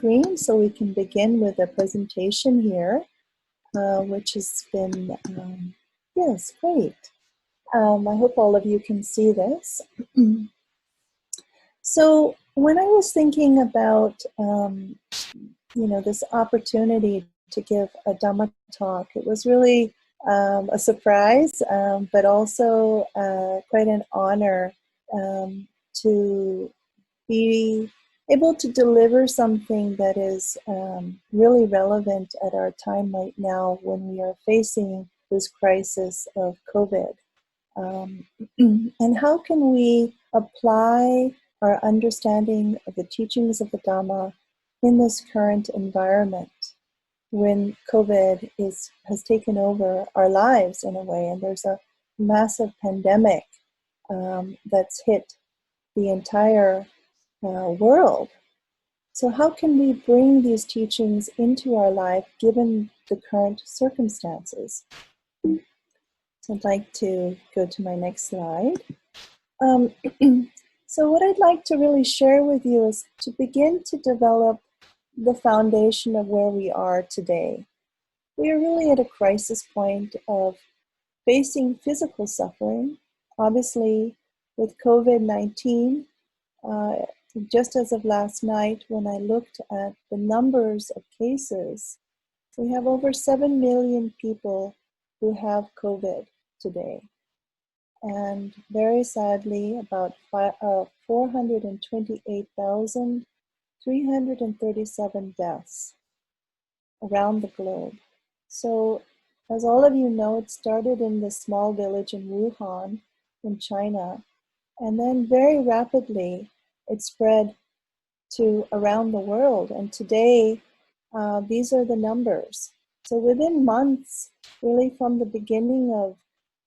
Screen so we can begin with a presentation here, which has been, yes, great. I hope all of you can see this. So when I was thinking about, this opportunity to give a Dhamma talk, it was really a surprise, but also quite an honor to be able to deliver something that is really relevant at our time right now when we are facing this crisis of COVID. And how can we apply our understanding of the teachings of the Dhamma in this current environment when COVID has taken over our lives in a way, and there's a massive pandemic that's hit the entire world. So how can we bring these teachings into our life given the current circumstances? So I'd like to go to my next slide. So what I'd like to really share with you is to begin to develop the foundation of where we are today. We are really at a crisis point of facing physical suffering. Obviously, with COVID-19, just as of last night, when I looked at the numbers of cases, we have over 7 million people who have COVID today. And very sadly, about 428,337 deaths around the globe. So, as all of you know, it started in this small village in Wuhan, in China, and then very rapidly it spread to around the world. And today, these are the numbers. So within months, really from the beginning of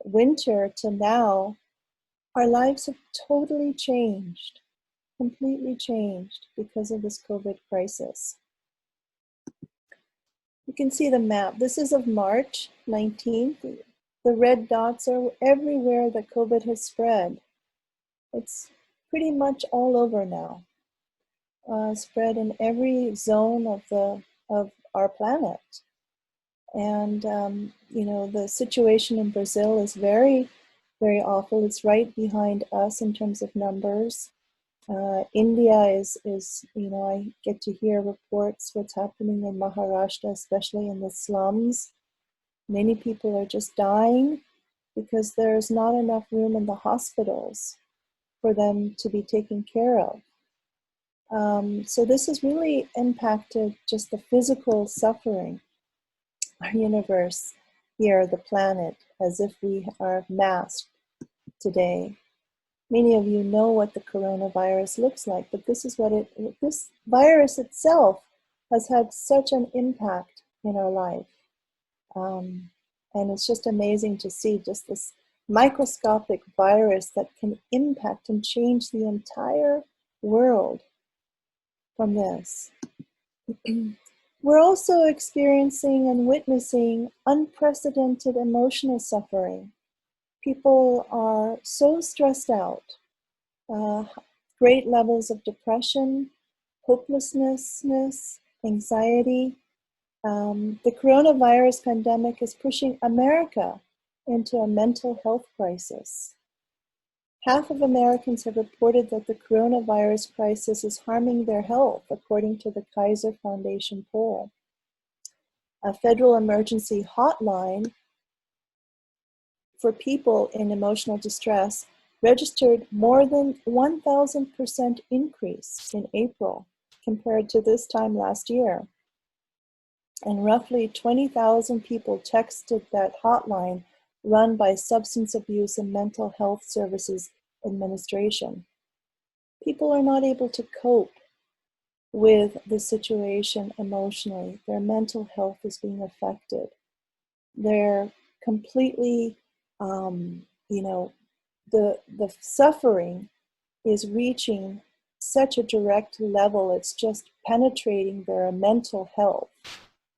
winter to now, our lives have totally changed, completely changed because of this COVID crisis. You can see the map. This is of March 19th. The red dots are everywhere that COVID has spread. It's pretty much all over now. Spread in every zone of our planet. And, the situation in Brazil is very, very awful. It's right behind us in terms of numbers. India is, I get to hear reports what's happening in Maharashtra, especially in the slums. Many people are just dying because there's not enough room in the hospitals for them to be taken care of. So this has really impacted just the physical suffering, our universe here, the planet, as if we are masked today. Many of you know what the coronavirus looks like, but this is what this virus itself has had such an impact in our life. And it's just amazing to see just this microscopic virus that can impact and change the entire world from this. We're also experiencing and witnessing unprecedented emotional suffering. People are so stressed out, great levels of depression, hopelessness, anxiety. The coronavirus pandemic is pushing America into a mental health crisis. Half of Americans have reported that the coronavirus crisis is harming their health, according to the Kaiser Foundation poll. A federal emergency hotline for people in emotional distress registered more than 1,000% increase in April compared to this time last year. And roughly 20,000 people texted that hotline run by Substance Abuse and Mental Health Services Administration. People are not able to cope with the situation emotionally. Their mental health is being affected. They're completely, the suffering is reaching such a direct level, it's just penetrating their mental health,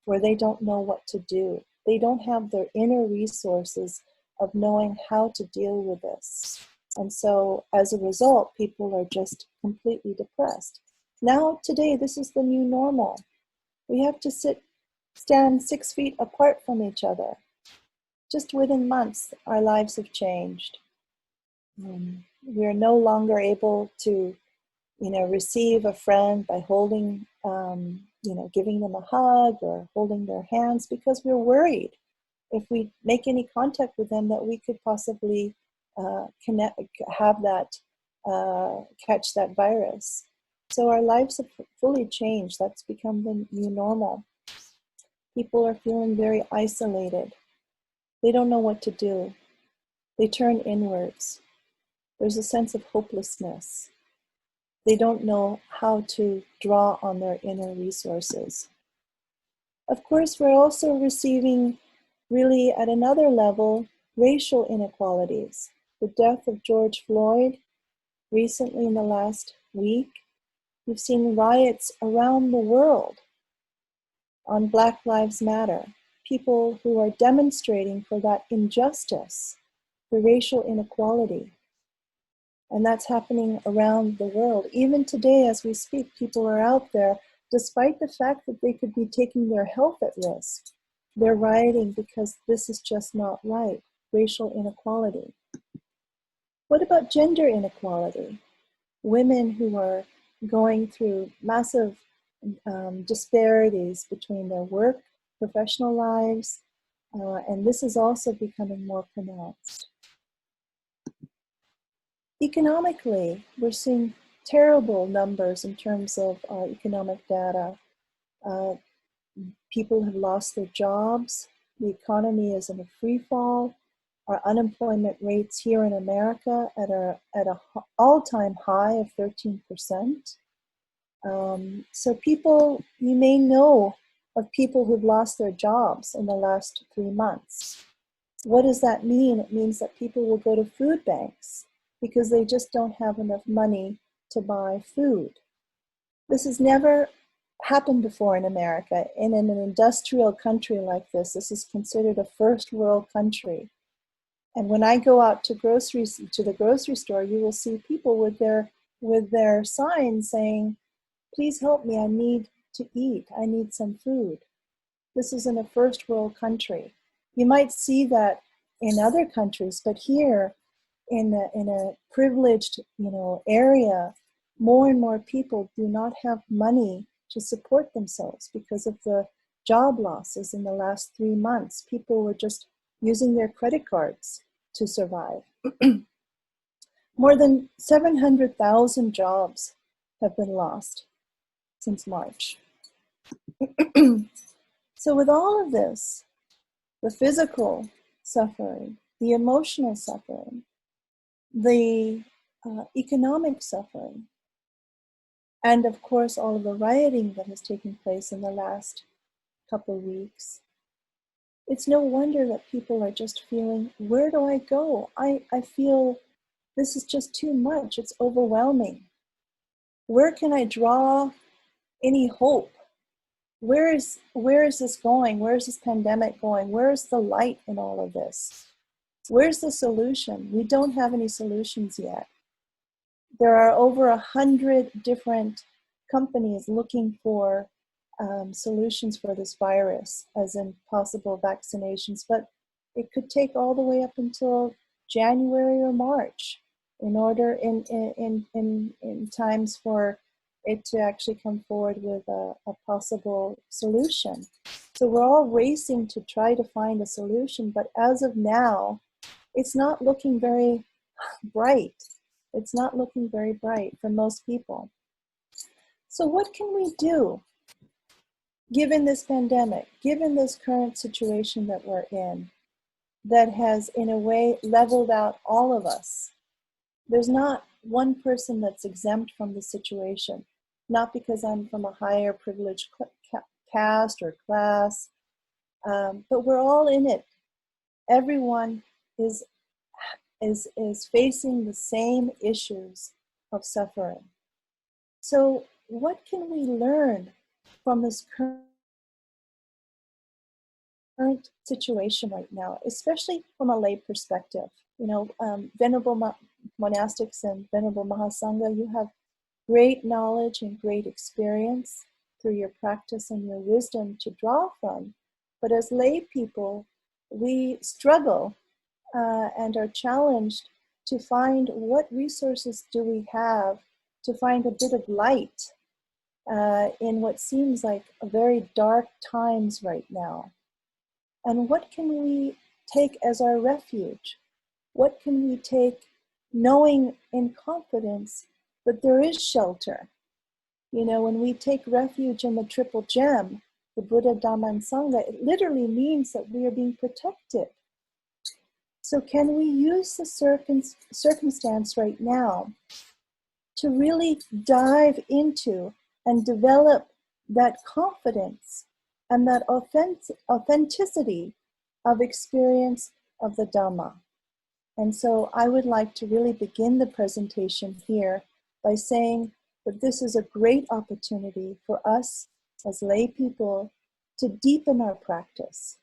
where they don't know what to do. They don't have their inner resources of knowing how to deal with this. And so as a result, people are just completely depressed. Now, today, this is the new normal. We have to stand 6 feet apart from each other. Just within months, our lives have changed. We're no longer able to, receive a friend by holding, giving them a hug or holding their hands, because we're worried if we make any contact with them that we could possibly catch that virus. So our lives have fully changed. That's become the new normal. People are feeling very isolated. They don't know what to do. They turn inwards. There's a sense of hopelessness. They don't know how to draw on their inner resources. Of course, we're also receiving, really at another level, racial inequalities. The death of George Floyd recently in the last week. We've seen riots around the world on Black Lives Matter. People who are demonstrating for that injustice, the racial inequality. And that's happening around the world. Even today, as we speak, people are out there, despite the fact that they could be taking their health at risk. They're rioting because this is just not right. Racial inequality. What about gender inequality? Women who are going through massive disparities between their work, professional lives, and this is also becoming more pronounced. Economically, we're seeing terrible numbers in terms of economic data. People have lost their jobs. The economy is in a free fall. Our unemployment rates here in America at an all-time high of 13%. So people, you may know of people who've lost their jobs in the last 3 months. What does that mean? It means that people will go to food banks because they just don't have enough money to buy food. This has never happened before in America. In an industrial country like this is considered a first world country. And when I go out to the grocery store, you will see people with their signs saying, "Please help me, I need to eat, I need some food." This is in a first world country. You might see that in other countries, but here in a privileged area, more and more people do not have money to support themselves because of the job losses in the last 3 months. People were just using their credit cards to survive. More than 700,000 jobs have been lost since March. So with all of this, the physical suffering, the emotional suffering, the economic suffering, and of course all of the rioting that has taken place in the last couple of weeks, it's no wonder that people are just feeling, where do I go? I feel this is just too much. It's overwhelming. Where can I draw any hope? Where is this going? Where is this pandemic going? Where is the light in all of this? Where's the solution? We don't have any solutions yet. There are over 100 different companies looking for solutions for this virus, as in possible vaccinations, but it could take all the way up until January or March in order in times for it to actually come forward with a possible solution. So we're all racing to try to find a solution, but as of now, it's not looking very bright. It's not looking very bright for most people. So what can we do given this pandemic, given this current situation that we're in, that has in a way leveled out all of us? There's not one person that's exempt from the situation, not because I'm from a higher privileged caste or class, but we're all in it. Everyone is facing the same issues of suffering. So what can we learn from this current situation right now, especially from a lay perspective? You know, Venerable Monastics and Venerable Mahasangha, you have great knowledge and great experience through your practice and your wisdom to draw from. But as lay people, we struggle and are challenged to find what resources do we have to find a bit of light in what seems like a very dark times right now. And what can we take as our refuge? What can we take knowing in confidence that there is shelter? You know, when we take refuge in the triple gem, the Buddha, Dhamma, and Sangha, it literally means that we are being protected. So can we use the circumstance right now to really dive into and develop that confidence and that authenticity of experience of the Dhamma? And so I would like to really begin the presentation here by saying that this is a great opportunity for us as lay people to deepen our practice,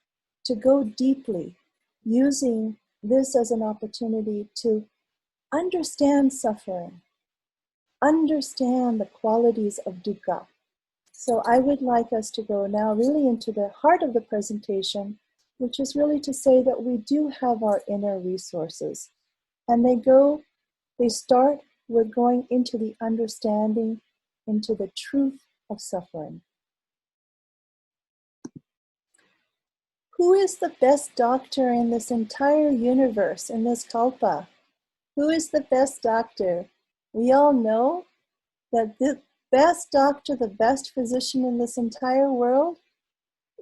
to go deeply, using this as an opportunity to understand suffering, understand the qualities of dukkha. So I would like us to go now really into the heart of the presentation, which is really to say that we do have our inner resources. And they start with going into the understanding, into the truth of suffering. Who is the best doctor in this entire universe, in this kalpa? Who is the best doctor? We all know that the best doctor, the best physician in this entire world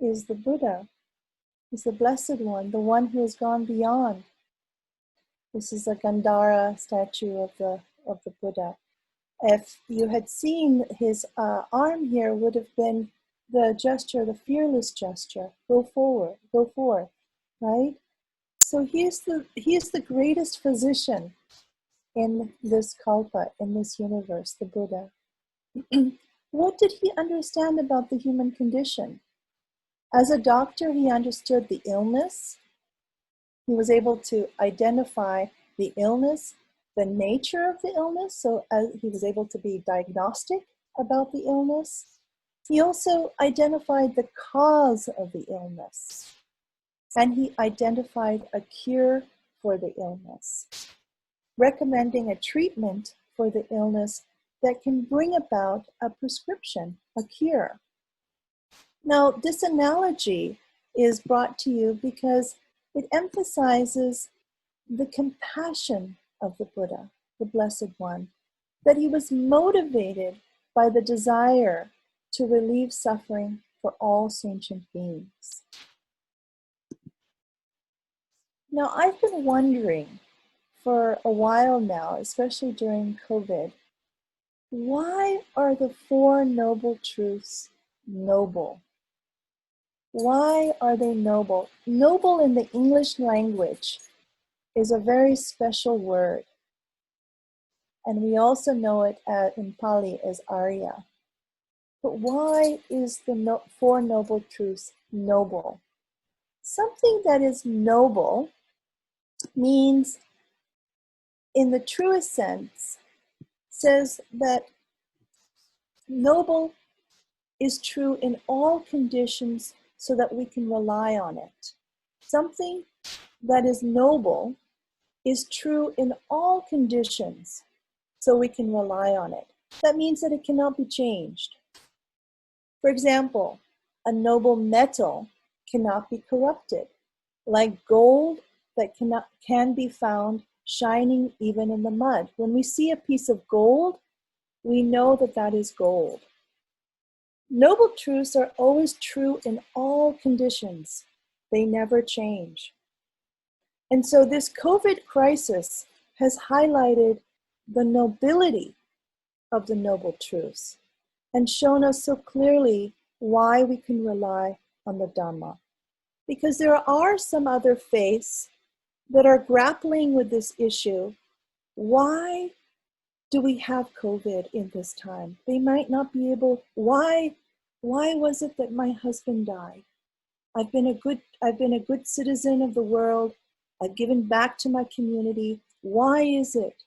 is the Buddha, is the Blessed One, the one who has gone beyond. This is a Gandhara statue of the Buddha. If you had seen his arm here, would have been the gesture, the fearless gesture. Go forward, go forth, right? So he is the greatest physician in this kalpa, in this universe, the Buddha. What did he understand about the human condition? As a doctor, he understood the illness. He was able to identify the illness, the nature of the illness, so he was able to be diagnostic about the illness. He also identified the cause of the illness, and he identified a cure for the illness, recommending a treatment for the illness that can bring about a prescription, a cure. Now, this analogy is brought to you because it emphasizes the compassion of the Buddha, the Blessed One, that he was motivated by the desire to relieve suffering for all sentient beings. Now, I've been wondering for a while now, especially during COVID, why are the Four Noble Truths noble? Why are they noble? Noble in the English language is a very special word. And we also know it in Pali as Arya. But why is the Four Noble Truths noble? Something that is noble means, in the truest sense, says that noble is true in all conditions so that we can rely on it. Something that is noble is true in all conditions so we can rely on it. That means that it cannot be changed. For example, A noble metal cannot be corrupted, like gold that can be found shining even in the mud. When we see a piece of gold, we know that that is gold. Noble truths are always true in all conditions. They never change. And so this COVID crisis has highlighted the nobility of the noble truths and shown us so clearly why we can rely on the Dhamma. Because there are some other faiths that are grappling with this issue. Why do we have COVID in this time? They might not be able, why was it that my husband died? I've been a good citizen of the world. I've given back to my community. Why is it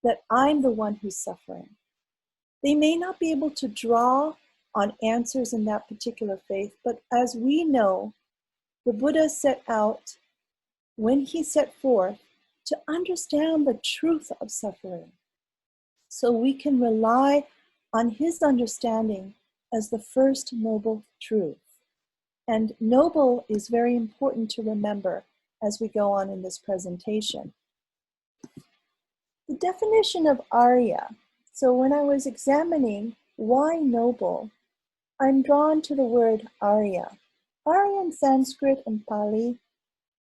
that I'm the one who's suffering? They may not be able to draw on answers in that particular faith, but as we know, the Buddha set out, when he set forth, to understand the truth of suffering. So we can rely on his understanding as the first noble truth. And noble is very important to remember as we go on in this presentation. The definition of Arya. So when I was examining why noble, I'm drawn to the word Arya. Arya in Sanskrit and Pali,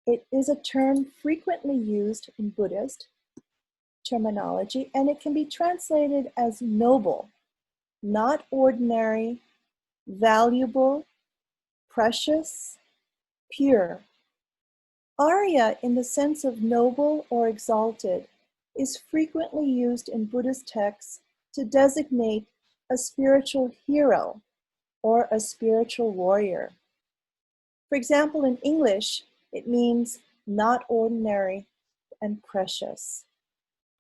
it is a term frequently used in Buddhist terminology, and it can be translated as noble, not ordinary, valuable, precious, pure. Arya, in the sense of noble or exalted, is frequently used in Buddhist texts to designate a spiritual hero or a spiritual warrior. For example, in English, it means not ordinary and precious.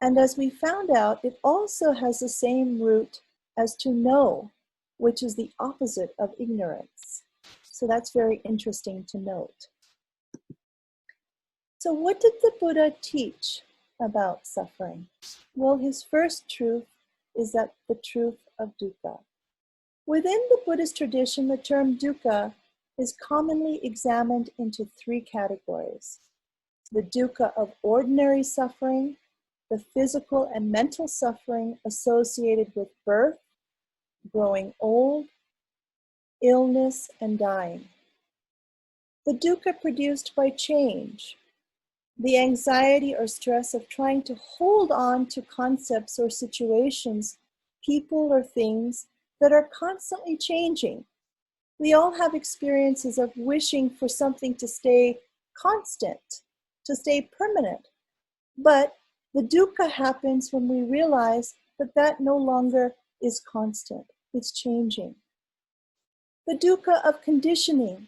And as we found out, it also has the same root as to know, which is the opposite of ignorance. So that's very interesting to note. So what did the Buddha teach about suffering? Well, his first truth is that the truth of dukkha. Within the Buddhist tradition, the term dukkha is commonly examined into three categories: the dukkha of ordinary suffering, the physical and mental suffering associated with birth, growing old, illness, and dying. The dukkha produced by change, the anxiety or stress of trying to hold on to concepts or situations, people or things that are constantly changing. We all have experiences of wishing for something to stay constant, to stay permanent. But the dukkha happens when we realize that that no longer is constant, it's changing. The dukkha of conditioning,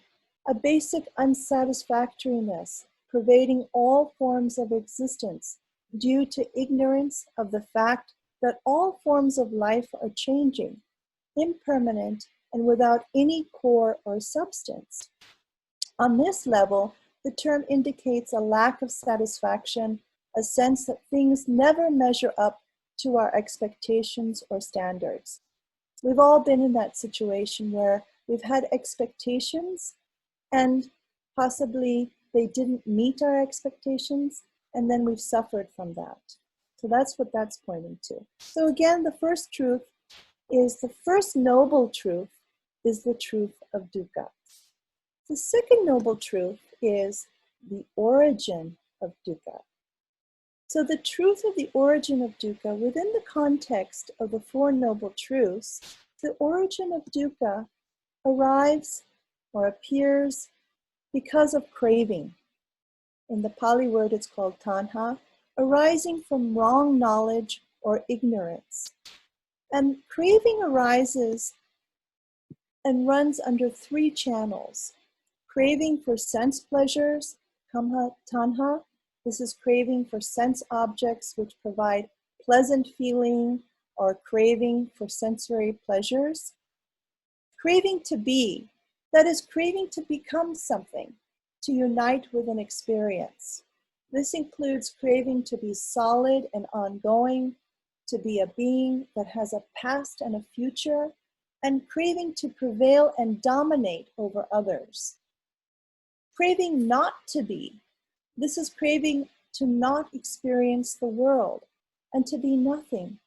a basic unsatisfactoriness pervading all forms of existence due to ignorance of the fact that all forms of life are changing, impermanent, and without any core or substance. On this level, the term indicates a lack of satisfaction, a sense that things never measure up to our expectations or standards. We've all been in that situation where we've had expectations and possibly they didn't meet our expectations, and then we've suffered from that. So that's what that's pointing to. So again, the first truth is the first noble truth is the truth of dukkha. The second noble truth is the origin of dukkha. So the truth of the origin of dukkha, within the context of the Four Noble Truths, the origin of dukkha arrives or appears because of craving. In the Pali word, it's called tanha, arising from wrong knowledge or ignorance. And craving arises and runs under three channels. Craving for sense pleasures, kamha tanha. This is craving for sense objects which provide pleasant feeling or craving for sensory pleasures. Craving to be, that is craving to become something, to unite with an experience. This includes craving to be solid and ongoing, to be a being that has a past and a future, and craving to prevail and dominate over others. Craving not to be. This is craving to not experience the world and to be nothing,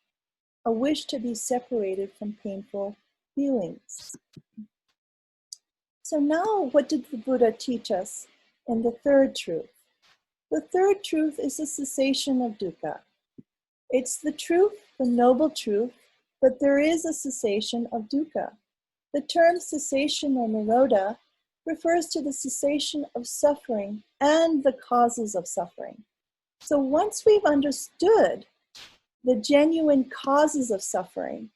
a wish to be separated from painful feelings. So now what did the Buddha teach us in the third truth? The third truth is the cessation of dukkha. It's the truth, the noble truth, that there is a cessation of dukkha. The term cessation or nirodha refers to the cessation of suffering and the causes of suffering. So once we've understood the genuine causes of suffering,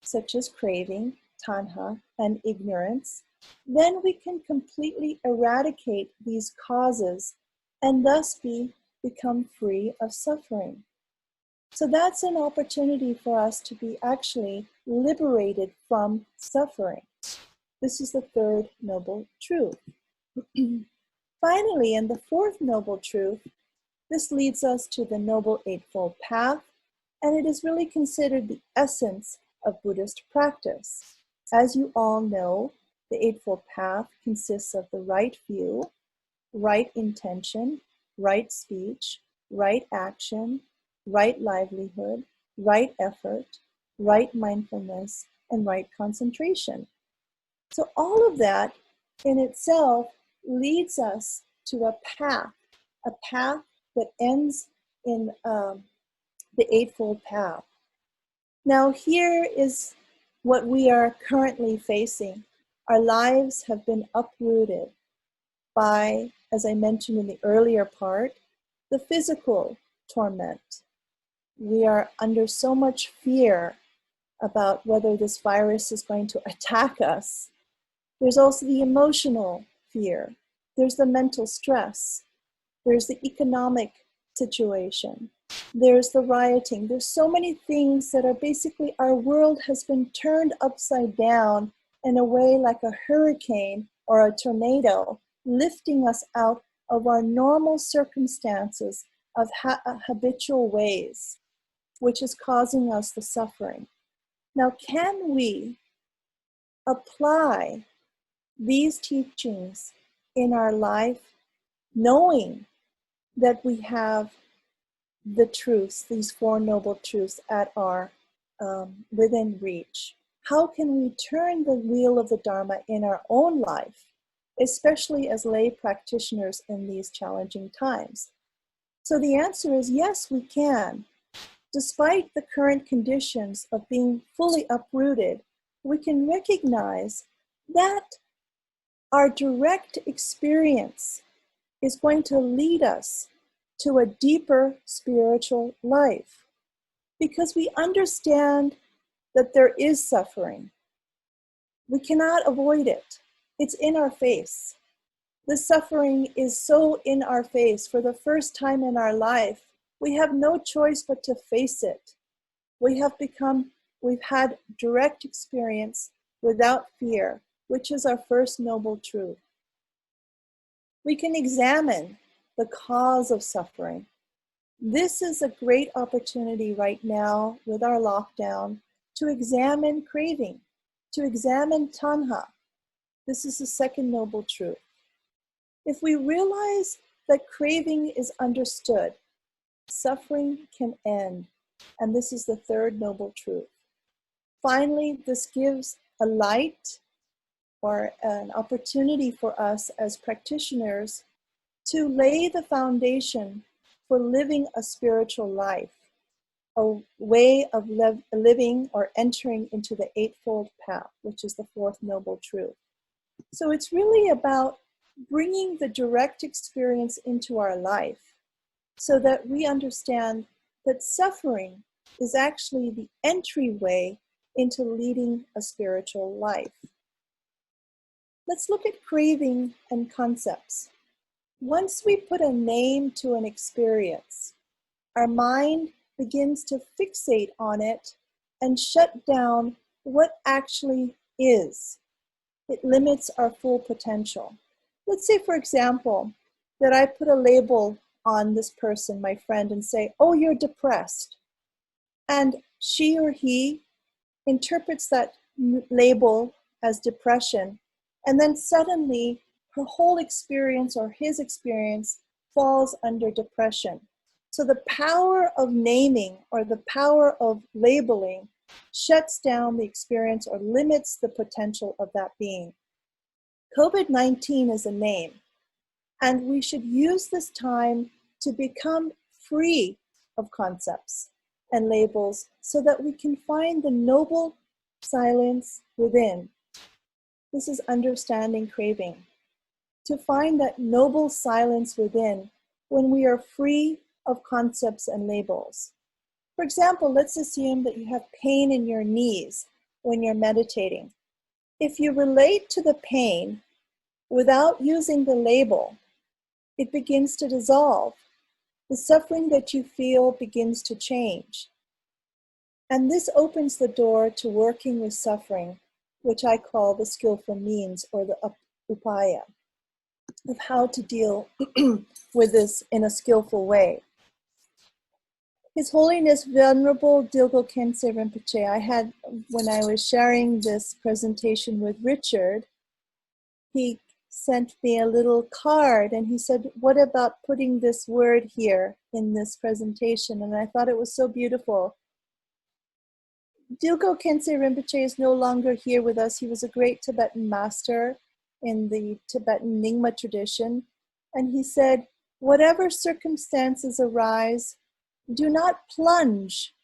such as craving, tanha, and ignorance, then we can completely eradicate these causes and thus become free of suffering. So that's an opportunity for us to be actually liberated from suffering. This is the third noble truth. Finally, in the fourth noble truth, this leads us to the Noble Eightfold Path, and it is really considered the essence of Buddhist practice. As you all know, the Eightfold Path consists of the right view, right intention, right speech, right action, right livelihood, right effort, right mindfulness, and right concentration. So all of that in itself leads us to a path that ends in the Eightfold Path. Now here is what we are currently facing. Our lives have been uprooted by, as I mentioned in the earlier part, the physical torment. We are under so much fear about whether this virus is going to attack us. There's also the emotional fear. There's the mental stress. There's the economic situation. There's the rioting. There's so many things that are basically, our world has been turned upside down in a way like a hurricane or a tornado, lifting us out of our normal circumstances of habitual ways, which is causing us the suffering. Now, can we apply these teachings in our life, knowing that we have the truths, these Four Noble Truths at our within reach? How can we turn the wheel of the Dharma in our own life, especially as lay practitioners in these challenging times? So the answer is yes, we can. Despite the current conditions of being fully uprooted, we can recognize that our direct experience is going to lead us to a deeper spiritual life, because we understand that there is suffering. We cannot avoid it. It's in our face. The suffering is so in our face. For the first time in our life, we have no choice but to face it. We've had direct experience without fear, which is our first noble truth. We can examine the cause of suffering. This is a great opportunity right now with our lockdown to examine craving, to examine tanha. This is the second noble truth. If we realize that craving is understood, suffering can end, and this is the third noble truth. Finally, this gives a light or an opportunity for us as practitioners to lay the foundation for living a spiritual life, a way of living or entering into the Eightfold Path, which is the fourth noble truth. So it's really about bringing the direct experience into our life so that we understand that suffering is actually the entryway into leading a spiritual life. Let's look at craving and concepts. Once we put a name to an experience, our mind begins to fixate on it and shut down what actually is. It limits our full potential. Let's say, for example, that I put a label on this person, my friend, and say, oh, you're depressed. And she or he interprets that label as depression, and then suddenly her whole experience or his experience falls under depression. So the power of naming or the power of labeling shuts down the experience or limits the potential of that being. COVID-19 is a name, and we should use this time to become free of concepts and labels so that we can find the noble silence within. This is understanding craving. To find that noble silence within when we are free of concepts and labels. For example, let's assume that you have pain in your knees when you're meditating. If you relate to the pain without using the label, it begins to dissolve. The suffering that you feel begins to change. And this opens the door to working with suffering, which I call the skillful means or the upaya, of how to deal with this in a skillful way. His Holiness Venerable Dilgo Khyentse Rinpoche, when I was sharing this presentation with Richard, he sent me a little card and he said, what about putting this word here in this presentation? And I thought it was so beautiful. Dilgo Khyentse Rinpoche is no longer here with us. He was a great Tibetan master in the Tibetan Nyingma tradition. And he said, whatever circumstances arise, do not plunge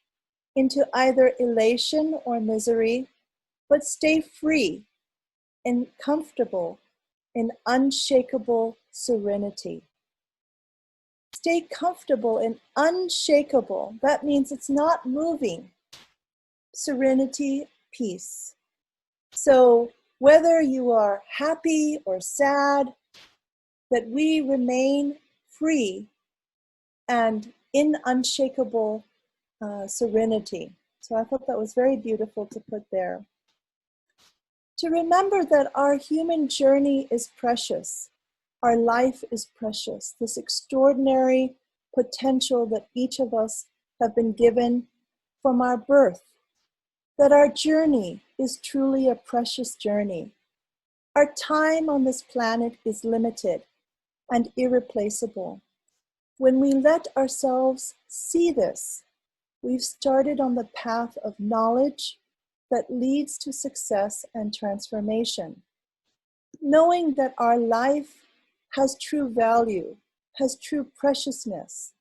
into either elation or misery, but stay free and comfortable in unshakable serenity. Stay comfortable and unshakable. That means it's not moving. Serenity, peace. So whether you are happy or sad, that we remain free and in unshakable serenity. So I thought that was very beautiful to put there. To remember that our human journey is precious. Our life is precious. This extraordinary potential that each of us have been given from our birth. That our journey is truly a precious journey. Our time on this planet is limited and irreplaceable. When we let ourselves see this, we've started on the path of knowledge that leads to success and transformation. Knowing that our life has true value, has true preciousness.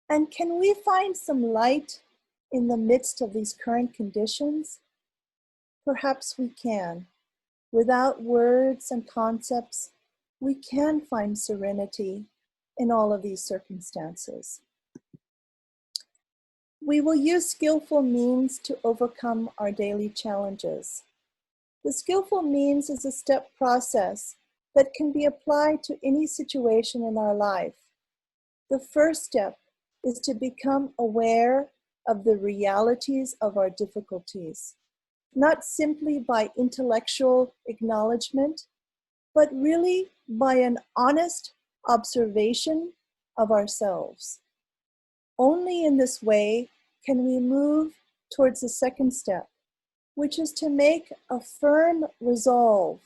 And can we find some light in the midst of these current conditions? Perhaps we can. Without words and concepts, we can find serenity in all of these circumstances. We will use skillful means to overcome our daily challenges. The skillful means is a step process that can be applied to any situation in our life. The first step is to become aware of the realities of our difficulties, not simply by intellectual acknowledgement, but really by an honest observation of ourselves. Only in this way can we move towards the second step, which is to make a firm resolve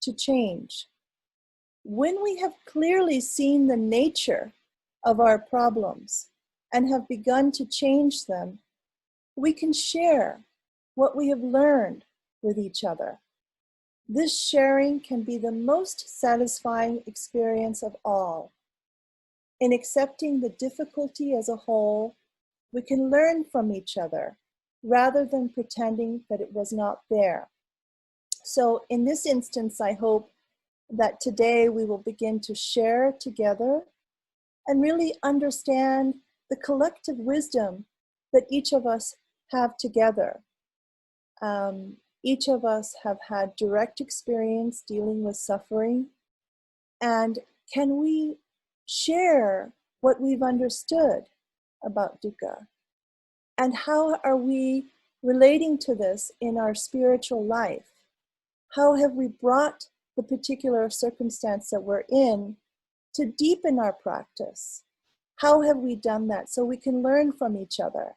to change. When we have clearly seen the nature of our problems and have begun to change them, we can share what we have learned with each other. This sharing can be the most satisfying experience of all. In accepting the difficulty as a whole, we can learn from each other rather than pretending that it was not there. So in this instance, I hope that today we will begin to share together and really understand the collective wisdom that each of us have together. Each of us have had direct experience dealing with suffering, and can we share what we've understood about dukkha? And how are we relating to this in our spiritual life? How have we brought the particular circumstance that we're in to deepen our practice? How have we done that so we can learn from each other?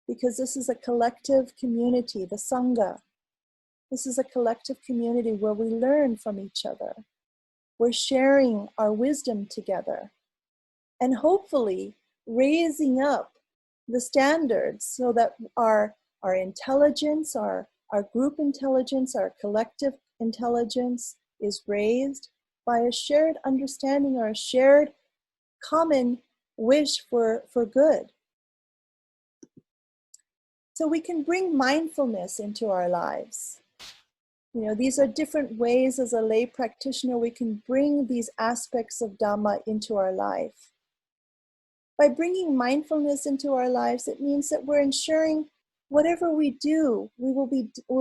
Because this is a collective community, the Sangha. This is a collective community where we learn from each other. We're sharing our wisdom together and hopefully raising up the standards so that our intelligence, our group intelligence, our collective intelligence is raised by a shared understanding or a shared common wish for good. So we can bring mindfulness into our lives. You know, these are different ways as a lay practitioner we can bring these aspects of Dhamma into our life. By bringing mindfulness into our lives, it means that we're ensuring whatever we do, we'll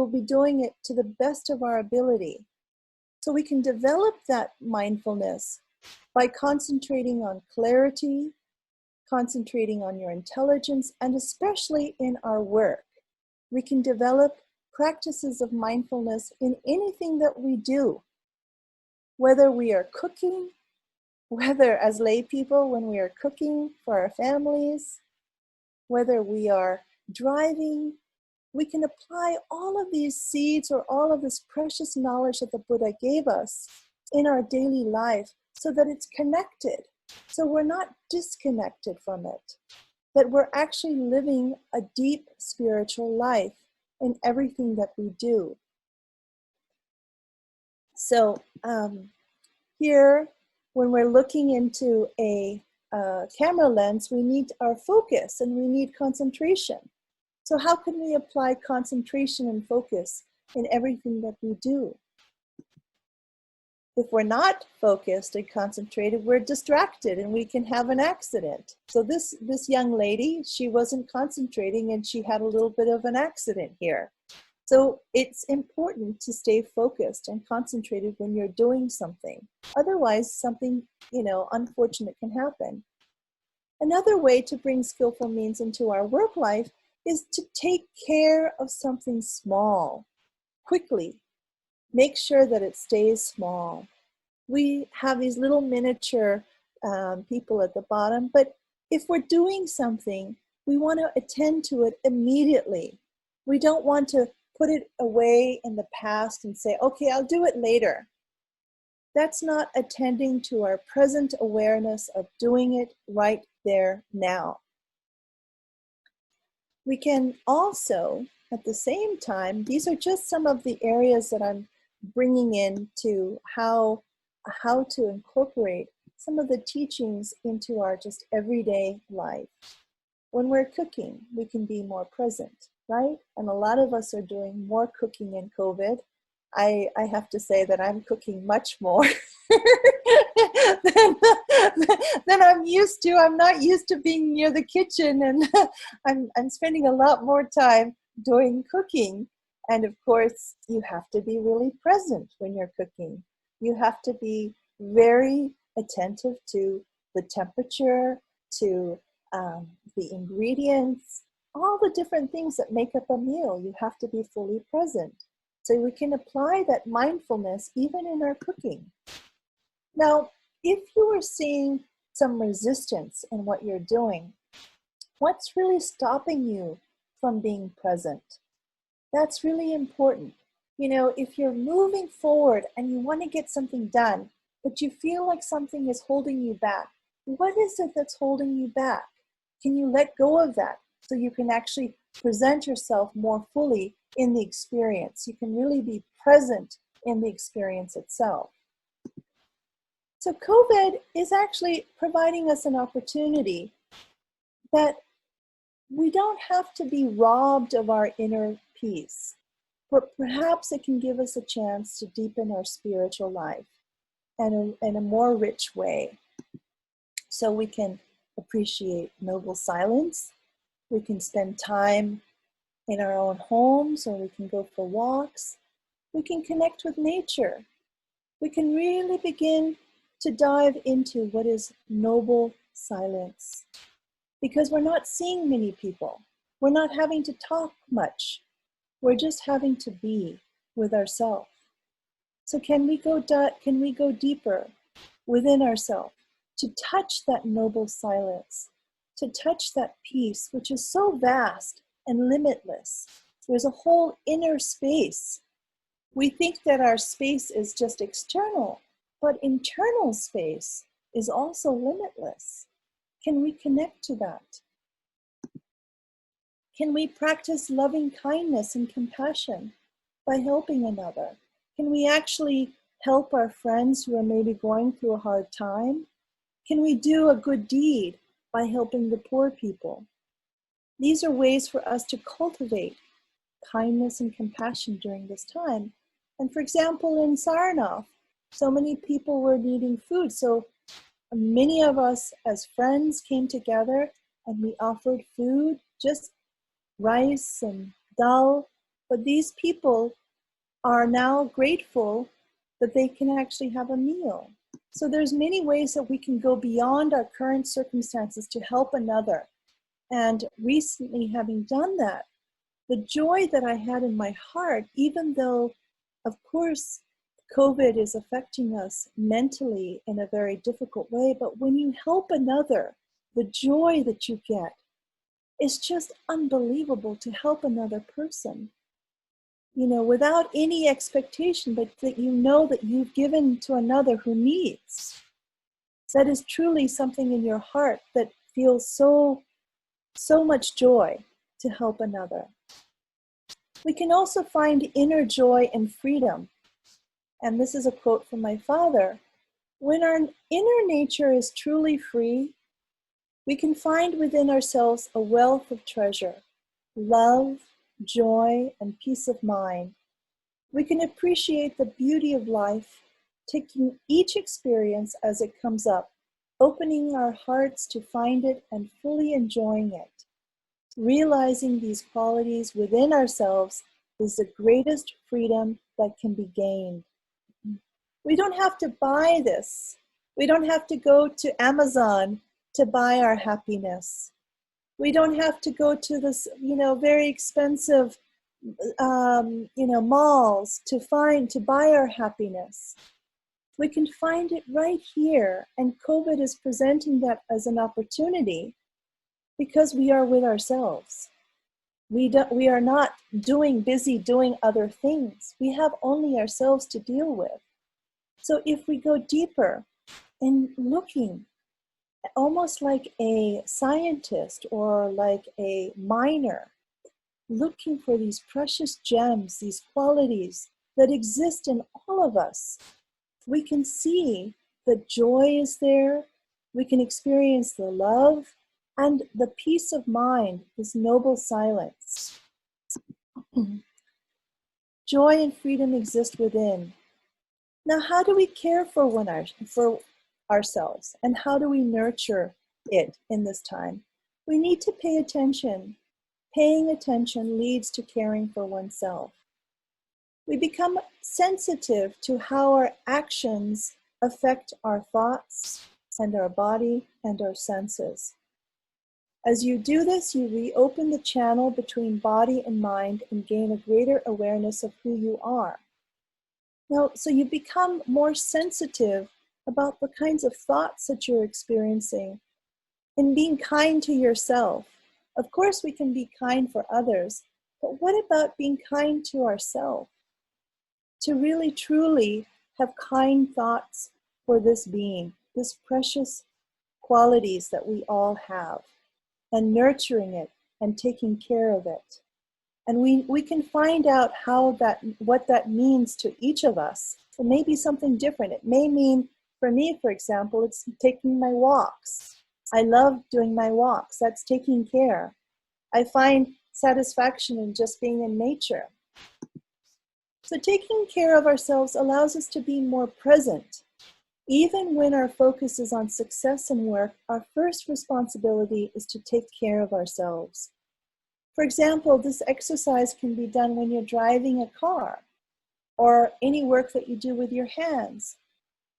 be doing it to the best of our ability. So we can develop that mindfulness by concentrating on clarity, concentrating on your intelligence, and especially in our work. We can develop practices of mindfulness in anything that we do, whether we are cooking, whether as lay people when we are cooking for our families, whether we are driving. We can apply all of these seeds or all of this precious knowledge that the Buddha gave us in our daily life so that it's connected. So we're not disconnected from it, that we're actually living a deep spiritual life in everything that we do. So here, when we're looking into a camera lens, we need our focus and we need concentration. So how can we apply concentration and focus in everything that we do? If we're not focused and concentrated, we're distracted and we can have an accident. So this young lady, she wasn't concentrating and she had a little bit of an accident here. So it's important to stay focused and concentrated when you're doing something. Otherwise, something, unfortunate can happen. Another way to bring skillful means into our work life is to take care of something small, quickly. Make sure that it stays small. We have these little miniature people at the bottom, but if we're doing something, we want to attend to it immediately. We don't want to put it away in the past and say, okay, I'll do it later. That's not attending to our present awareness of doing it right there now. We can also, at the same time, these are just some of the areas that I'm bringing into how to incorporate some of the teachings into our just everyday life. When we're cooking, we can be more present, right? And a lot of us are doing more cooking in COVID. I have to say that I'm cooking much more than I'm used to. I'm not used to being near the kitchen, and I'm spending a lot more time doing cooking. And of course, you have to be really present when you're cooking. You have to be very attentive to the temperature, to the ingredients, all the different things that make up a meal. You have to be fully present. So we can apply that mindfulness even in our cooking. Now, if you are seeing some resistance in what you're doing, what's really stopping you from being present? That's really important. If you're moving forward and you want to get something done, but you feel like something is holding you back, what is it that's holding you back? Can you let go of that so you can actually present yourself more fully in the experience? You can really be present in the experience itself. So COVID is actually providing us an opportunity that we don't have to be robbed of our inner peace, but perhaps it can give us a chance to deepen our spiritual life in a more rich way. So we can appreciate noble silence. We can spend time in our own homes, or we can go for walks. We can connect with nature. We can really begin to dive into what is noble silence, because we're not seeing many people. We're not having to talk much. We're just having to be with ourselves. So can we go deeper within ourselves to touch that noble silence, to touch that peace, which is so vast and limitless? There's a whole inner space We think that our space is just external, but internal space is also limitless. Can we connect to that? Can we practice loving kindness and compassion by helping another? Can we actually help our friends who are maybe going through a hard time? Can we do a good deed by helping the poor people? These are ways for us to cultivate kindness and compassion during this time. And for example, in Sarnath, so many people were needing food. So many of us as friends came together and we offered food, just rice and dal. But these people are now grateful that they can actually have a meal. So there's many ways that we can go beyond our current circumstances to help another. And recently, having done that, the joy that I had in my heart, even though, of course, COVID is affecting us mentally in a very difficult way, but when you help another, the joy that you get is just unbelievable to help another person. You know, without any expectation, but that you know that you've given to another who needs. That is truly something in your heart that feels so much joy to help another. We can also find inner joy and freedom. And this is a quote from my father. When our inner nature is truly free, we can find within ourselves a wealth of treasure, love, joy, and peace of mind. We can appreciate the beauty of life, taking each experience as it comes up, opening our hearts to find it and fully enjoying it. Realizing these qualities within ourselves is the greatest freedom that can be gained. We don't have to buy this. We don't have to go to Amazon to buy our happiness. We don't have to go to this, very expensive, malls to buy our happiness. We can find it right here, and COVID is presenting that as an opportunity because we are with ourselves. We are not busy doing other things. We have only ourselves to deal with. So if we go deeper in looking, almost like a scientist or like a miner, looking for these precious gems, these qualities that exist in all of us, we can see that joy is there. We can experience the love and the peace of mind, this noble silence. Joy and freedom exist within. Now, how do we care for ourselves, and how do we nurture it in this time? We need to pay attention. Paying attention leads to caring for oneself. We become sensitive to how our actions affect our thoughts and our body and our senses. As you do this, you reopen the channel between body and mind and gain a greater awareness of who you are. Now, so you become more sensitive about the kinds of thoughts that you're experiencing and being kind to yourself. Of course, we can be kind for others, but what about being kind to ourselves? To really, truly have kind thoughts for this being, this precious qualities that we all have, and nurturing it and taking care of it. And we can find out what that means to each of us. It may be something different. It may mean, for me, for example, it's taking my walks. I love doing my walks. That's taking care. I find satisfaction in just being in nature. So taking care of ourselves allows us to be more present. Even when our focus is on success and work, our first responsibility is to take care of ourselves. For example, this exercise can be done when you're driving a car or any work that you do with your hands.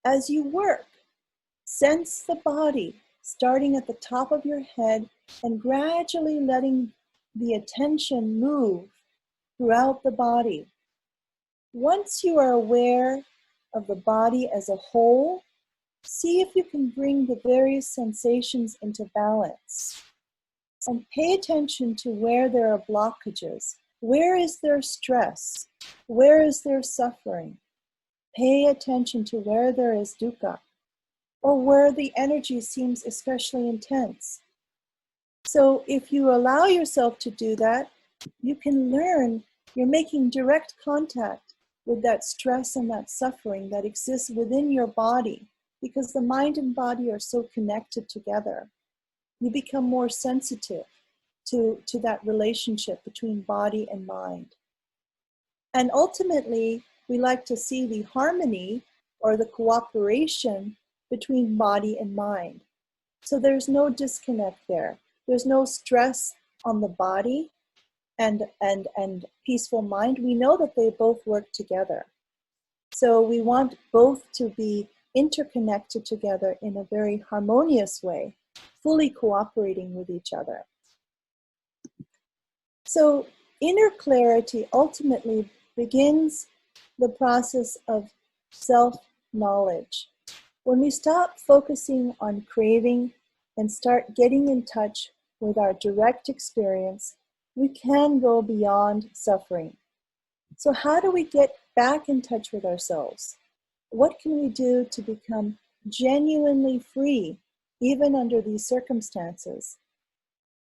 As you work, sense the body starting at the top of your head and gradually letting the attention move throughout the body. Once you are aware of the body as a whole, see if you can bring the various sensations into balance. And pay attention to where there are blockages. Where is there stress? Where is there suffering? Pay attention to where there is dukkha, or where the energy seems especially intense. So if you allow yourself to do that, you can learn you're making direct contact with that stress and that suffering that exists within your body, because the mind and body are so connected together. You become more sensitive to that relationship between body and mind. And ultimately, we like to see the harmony or the cooperation between body and mind. So there's no disconnect there. There's no stress on the body and peaceful mind. We know that they both work together. So we want both to be interconnected together in a very harmonious way, fully cooperating with each other. So inner clarity ultimately begins the process of self-knowledge. When we stop focusing on craving and start getting in touch with our direct experience, we can go beyond suffering. So how do we get back in touch with ourselves? What can we do to become genuinely free, even under these circumstances?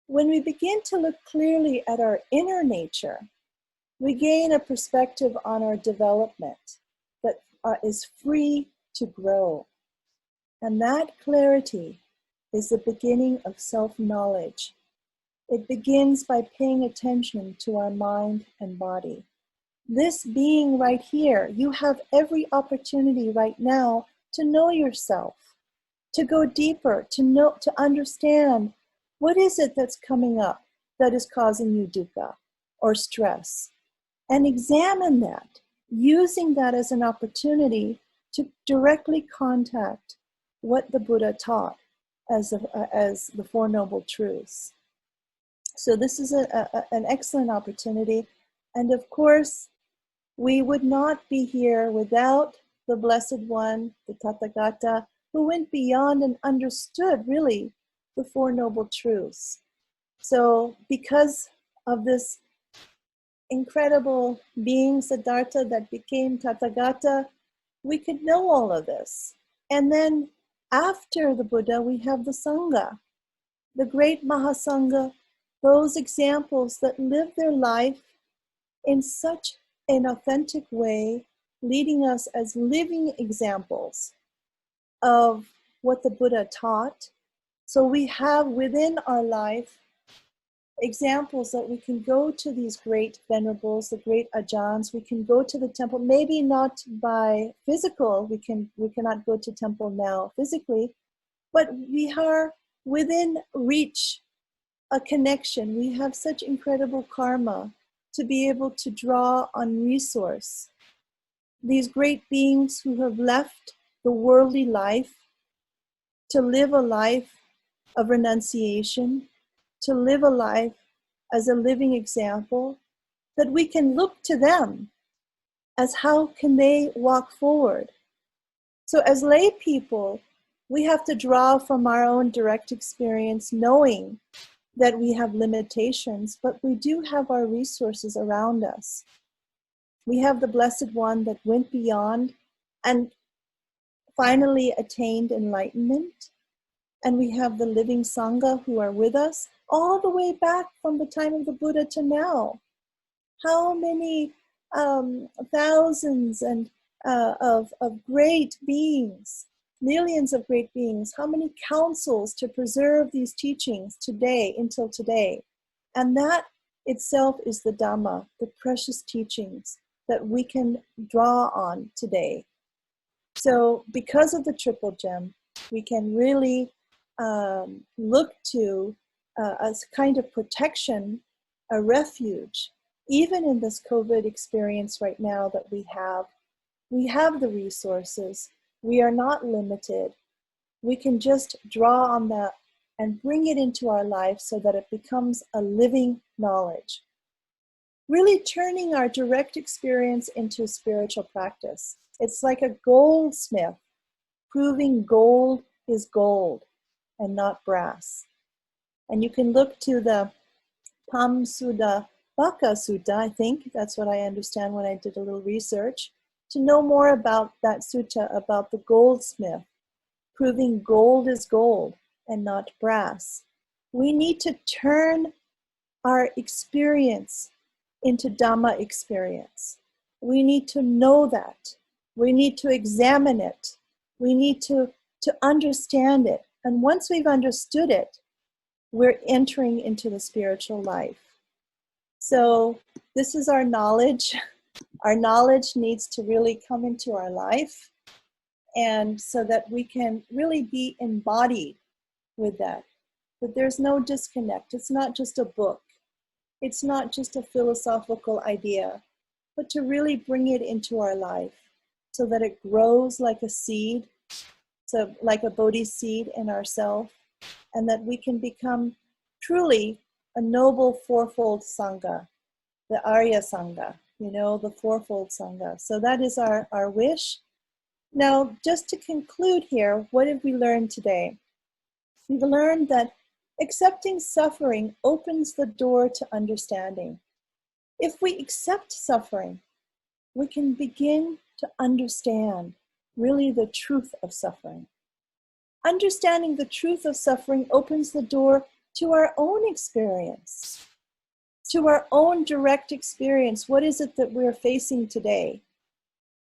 When we begin to look clearly at our inner nature, we gain a perspective on our development that is free to grow. And that clarity is the beginning of self-knowledge. It begins by paying attention to our mind and body. This being right here, you have every opportunity right now to know yourself, to go deeper, to understand what is it that's coming up that is causing you dukkha or stress, and examine that, using that as an opportunity to directly contact what the Buddha taught as the Four Noble Truths. So this is an excellent opportunity. And of course, we would not be here without the Blessed One, the Tathagata, who went beyond and understood really the Four Noble Truths. So because of this incredible being, Siddhartha, that became Tathagata, we could know all of this. And then after the Buddha, we have the Sangha, the great Mahasangha, those examples that live their life in such an authentic way, leading us as living examples of what the Buddha taught. So we have within our life examples that we can go to these great venerables, the great ajahns. We can go to the temple, maybe not by physical, we cannot go to temple now physically, but we are within reach, a connection. We have such incredible karma to be able to draw on resource. These great beings who have left the worldly life to live a life of renunciation, to live a life as a living example, that we can look to them as how can they walk forward. So as lay people, we have to draw from our own direct experience, knowing that we have limitations, but we do have our resources around us. We have the Blessed One that went beyond and finally attained enlightenment. And we have the living Sangha who are with us all the way back from the time of the Buddha to now. How many thousands and of great beings, millions of great beings, how many councils to preserve these teachings today until today. And that itself is the Dhamma, the precious teachings that we can draw on today. So because of the Triple Gem, we can really look to a kind of protection, a refuge, even in this COVID experience right now that we have. We have the resources. We are not limited. We can just draw on that and bring it into our life so that it becomes a living knowledge. Really turning our direct experience into a spiritual practice. It's like a goldsmith proving gold is gold and not brass. And you can look to the Pam Sudha Baka Sutta, I think that's what I understand when I did a little research, to know more about that sutta, about the goldsmith, proving gold is gold and not brass. We need to turn our experience into Dhamma experience. We need to know that. We need to examine it. We need to understand it. And once we've understood it, we're entering into the spiritual life. So this is our knowledge. Our knowledge needs to really come into our life, and so that we can really be embodied with that. But there's no disconnect. It's not just a book. It's not just a philosophical idea, but to really bring it into our life so that it grows like a seed, so like a Bodhi seed in ourselves, and that we can become truly a noble fourfold Sangha, the Arya Sangha, the fourfold Sangha. So that is our wish. Now, just to conclude here, what have we learned today? We've learned that accepting suffering opens the door to understanding. If we accept suffering, we can begin to understand really the truth of suffering. Understanding the truth of suffering opens the door to our own experience, to our own direct experience. What is it that we're facing today?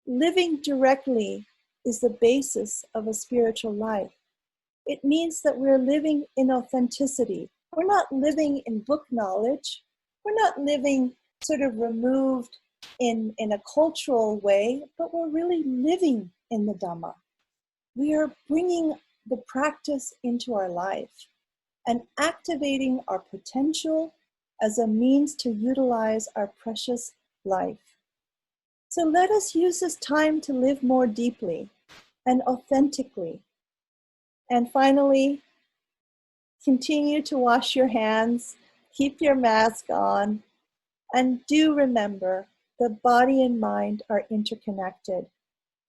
Living directly is the basis of a spiritual life. It means that we're living in authenticity. We're not living in book knowledge. We're not living sort of removed in a cultural way, but we're really living in the Dhamma. We are bringing the practice into our life and activating our potential as a means to utilize our precious life. So let us use this time to live more deeply and authentically. And finally, continue to wash your hands, keep your mask on, and do remember that body and mind are interconnected,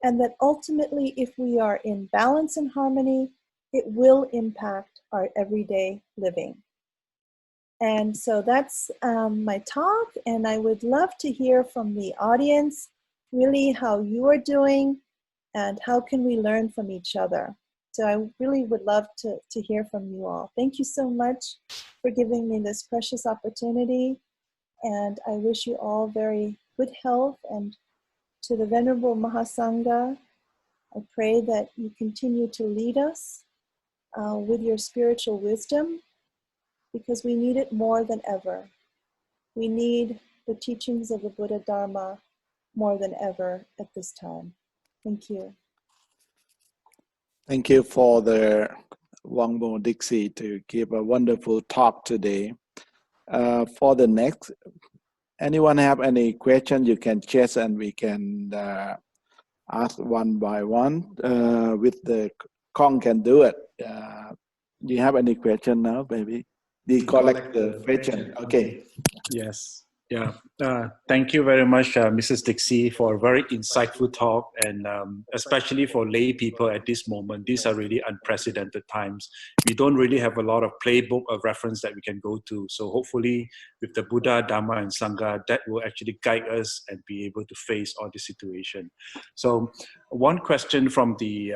and that ultimately, if we are in balance and harmony, it will impact our everyday living. And so that's my talk, and I would love to hear from the audience, really how you are doing, and how can we learn from each other. So I really would love to hear from you all. Thank you so much for giving me this precious opportunity, and I wish you all very good health. And to the Venerable Mahasangha, I pray that you continue to lead us with your spiritual wisdom, because we need it more than ever. We need the teachings of the Buddha Dharma more than ever at this time. Thank you. Thank you for the WANGMO DIXEY to give a wonderful talk today. For the next, anyone have any question, you can chat and we can ask one by one. With the Kong can do it. Do you have any question now, baby? Collect the question. Okay. Yes. Yeah. Thank you very much, Mrs. Dixey, for a very insightful talk, and especially for lay people at this moment. These are really unprecedented times. We don't really have a lot of playbook or reference that we can go to. So hopefully with the Buddha, Dhamma, and Sangha, that will actually guide us and be able to face all the situation. So one question from the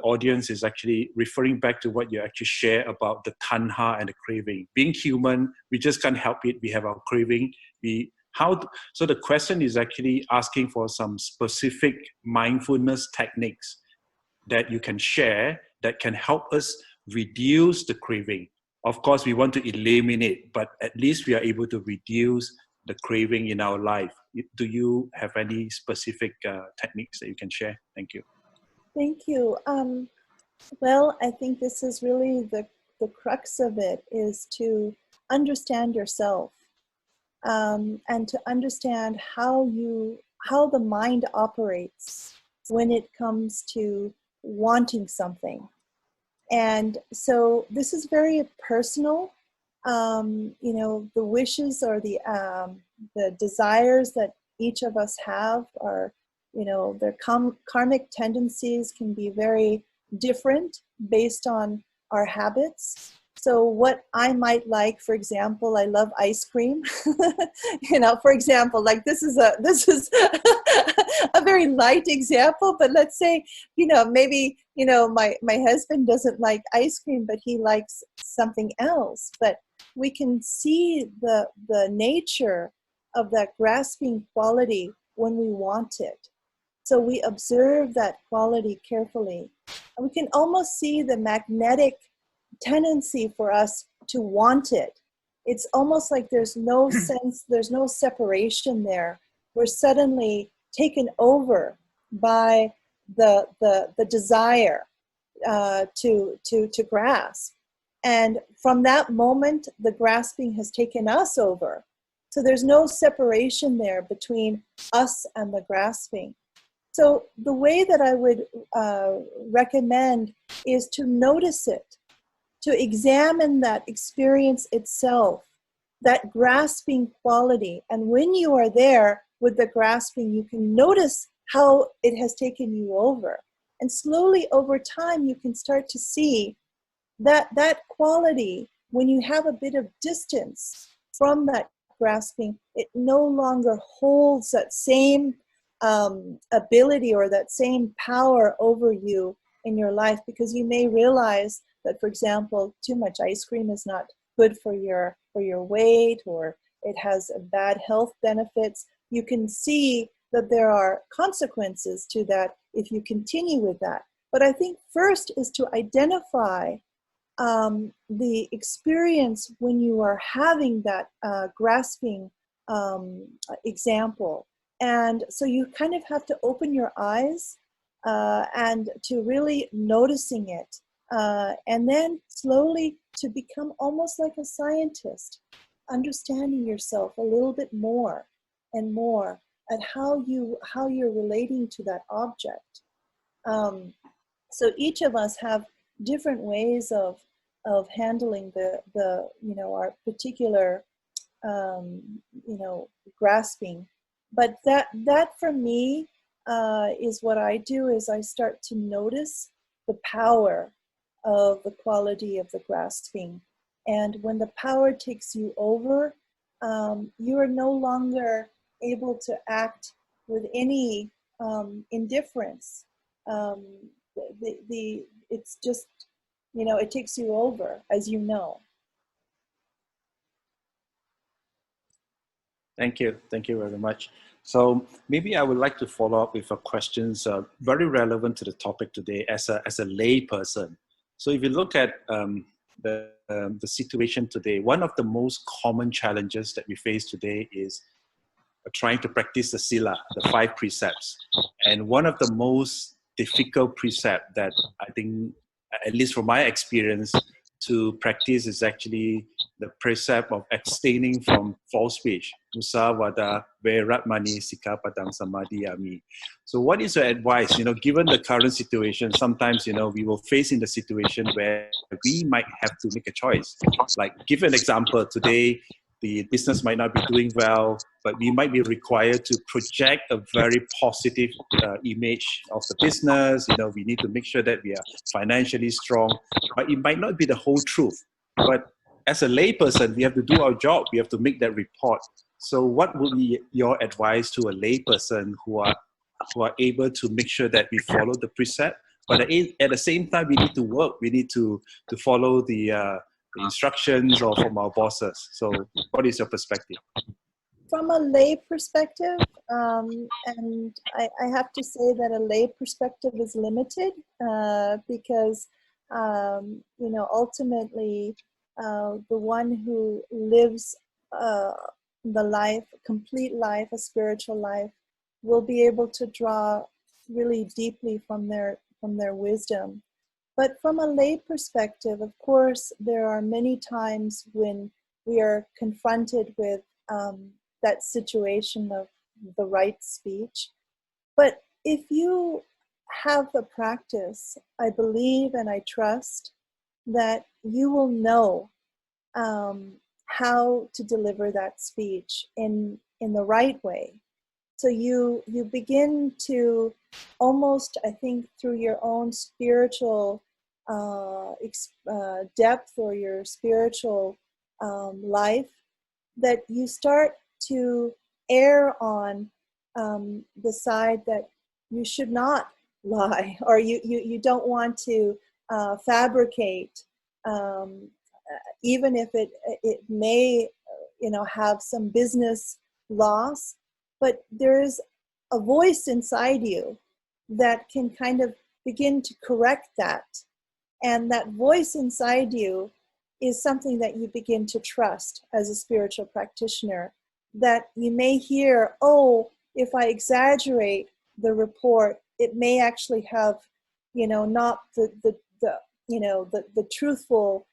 audience is actually referring back to what you actually share about the tanha and the craving. Being human, we just can't help it. We have our craving. So the question is actually asking for some specific mindfulness techniques that you can share that can help us reduce the craving. Of course, we want to eliminate, but at least we are able to reduce the craving in our life. Do you have any specific techniques that you can share? Thank you. Thank you. Well, I think this is really the crux of it, is to understand yourself. And to understand how the mind operates when it comes to wanting something. And so this is very personal. The wishes or the desires that each of us have are, their karmic tendencies can be very different based on our habits. So what I might like, for example, I love ice cream. You know, for example, like this is a a very light example, but let's say, you know, maybe, you know, my husband doesn't like ice cream, but he likes something else. But we can see the nature of that grasping quality when we want it. So we observe that quality carefully, and we can almost see the magnetic tendency for us to want it. It's almost like there's no sense, there's no separation there. We're suddenly taken over by the desire to grasp. And from that moment, the grasping has taken us over. So there's no separation there between us and the grasping. So the way that I would recommend is to notice it, to examine that experience itself, that grasping quality. And when you are there with the grasping, you can notice how it has taken you over. And slowly over time, you can start to see that quality, when you have a bit of distance from that grasping, it no longer holds that same ability or that same power over you in your life, because you may realize that, for example, too much ice cream is not good for your weight, or it has bad health benefits. You can see that there are consequences to that if you continue with that. But I think first is to identify the experience when you are having that grasping example. And so you kind of have to open your eyes and to really noticing it. And then slowly to become almost like a scientist, understanding yourself a little bit more and more at how you're relating to that object. So each of us have different ways of handling the you know, our particular you know, grasping. But that for me is what I do, is I start to notice the power of the quality of the grasping. And when the power takes you over, you are no longer able to act with any indifference. It's just, you know, it takes you over, as you know. Thank you. Thank you very much. So maybe I would like to follow up with a questions very relevant to the topic today as a lay person. So if you look at the situation today, one of the most common challenges that we face today is trying to practice the sila, the 5 precepts. And one of the most difficult precept that I think, at least from my experience, to practice is actually the precept of abstaining from false speech. Musawada, Veratmani, Sikapadang Samadhiyami. So what is your advice? You know, given the current situation, sometimes, you know, we will face in the situation where we might have to make a choice. Like, give an example, today, the business might not be doing well, but we might be required to project a very positive image of the business. You know, we need to make sure that we are financially strong, but it might not be the whole truth. But as a layperson, we have to do our job. We have to make that report. So what would be your advice to a layperson who are able to make sure that we follow the precept, but at the same time, we need to work. We need to follow the instructions or from our bosses. So what is your perspective? From a lay perspective, and I have to say that a lay perspective is limited because, you know, ultimately, the one who lives the life, complete life, a spiritual life, will be able to draw really deeply from their wisdom. But from a lay perspective, of course, there are many times when we are confronted with that situation of the right speech. But if you have the practice, I believe and I trust that you will know how to deliver that speech in the right way. So you begin to almost, I think, through your own spiritual depth or your spiritual life, that you start to err on the side that you should not lie, or you don't want to fabricate, even if it may have some business loss, but there is a voice inside you that can kind of begin to correct that. And that voice inside you is something that you begin to trust as a spiritual practitioner, that you may hear, oh, if I exaggerate the report, it may actually have, not the truthful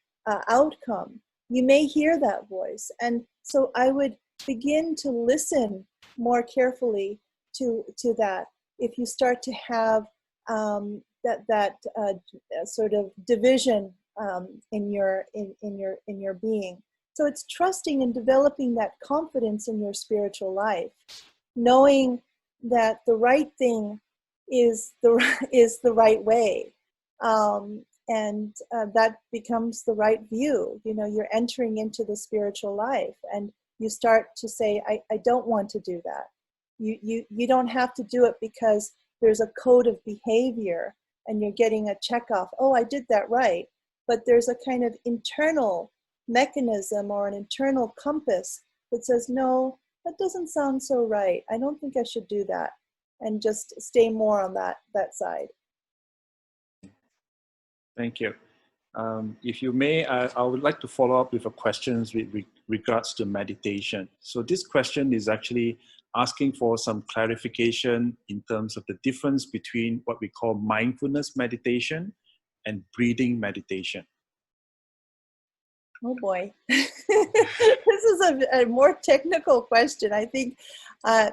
outcome. You may hear that voice. And so I would begin to listen more carefully to that. If you start to have that sort of division in your being, so it's trusting and developing that confidence in your spiritual life, knowing that the right thing is the right way, and that becomes the right view. You're entering into the spiritual life, and you start to say, I don't want to do that. You don't have to do it because there's a code of behavior and you're getting a check off. Oh, I did that right. But there's a kind of internal mechanism or an internal compass that says, no, that doesn't sound so right. I don't think I should do that. And just stay more on that side. Thank you. If you may, I would like to follow up with a question with regards to meditation. So this question is actually asking for some clarification in terms of the difference between what we call mindfulness meditation and breathing meditation. Oh boy, this is a more technical question. I think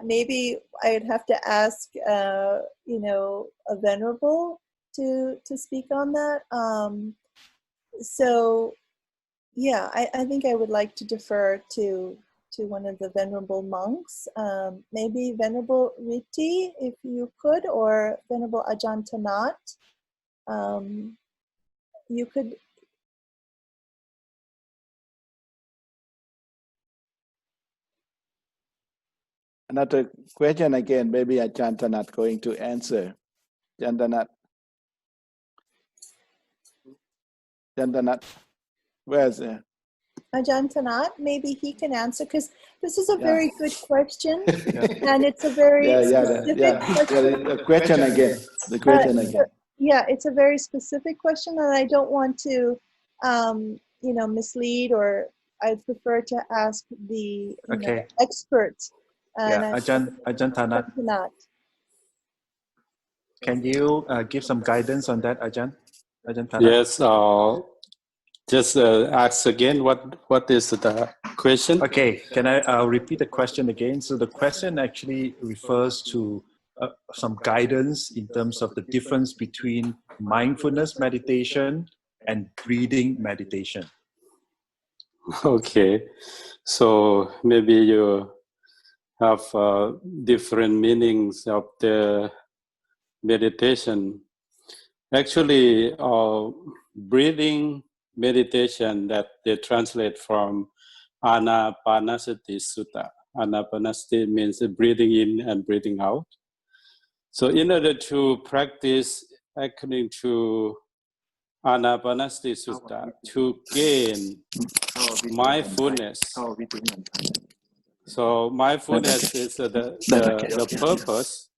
maybe I'd have to ask, a venerable to speak on that. So, yeah, I think I would like to defer to one of the venerable monks. Maybe Venerable Riti, if you could, or Venerable Ajahn Tanat. You could. Another question again, maybe Ajahn Tanat going to answer. Ajahn Tanat. Ajahn Tanat, where's it? Ajahn Tanat, maybe he can answer, because this is a very good question, and it's a very specific question. The question again. The question again. Yeah, it's a very specific question, and I don't want to, mislead, or I prefer to ask the experts. Ajahn Tanat. Can you give some guidance on that, Ajahn Tanat? Yes. Just ask again. What is the question? Okay. Can I'll repeat the question again? So the question actually refers to some guidance in terms of the difference between mindfulness meditation and breathing meditation. Okay. So maybe you have different meanings of the meditation. Actually, breathing meditation that they translate from Anapanasati Sutta. Anapanasati means breathing in and breathing out. So in order to practice according to Anapanasati Sutta, to gain mindfulness. So mindfulness is the purpose,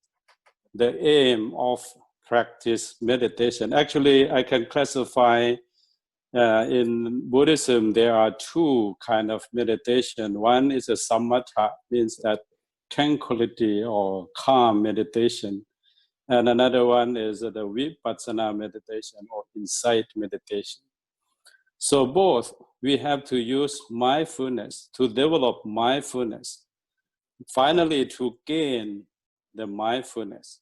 the aim of practice meditation. Actually, I can classify in Buddhism, there are two kinds of meditation. One is a samatha, means that tranquility or calm meditation. And another one is the vipassana meditation or insight meditation. So both, we have to use mindfulness to develop mindfulness. Finally, to gain the mindfulness.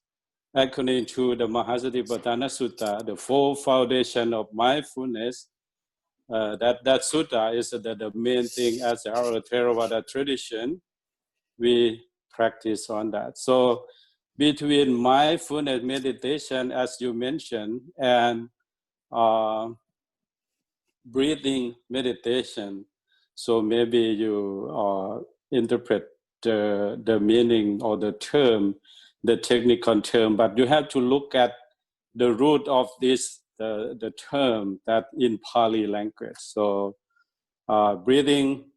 According to the Mahasatipatthana Sutta, the four foundation of mindfulness, that sutta is the main thing as our Theravada tradition. We practice on that. So between mindfulness meditation, as you mentioned, and breathing meditation. So maybe you interpret the meaning or the term, the technical term, but you have to look at the root of this, the term that in Pali language. So breathing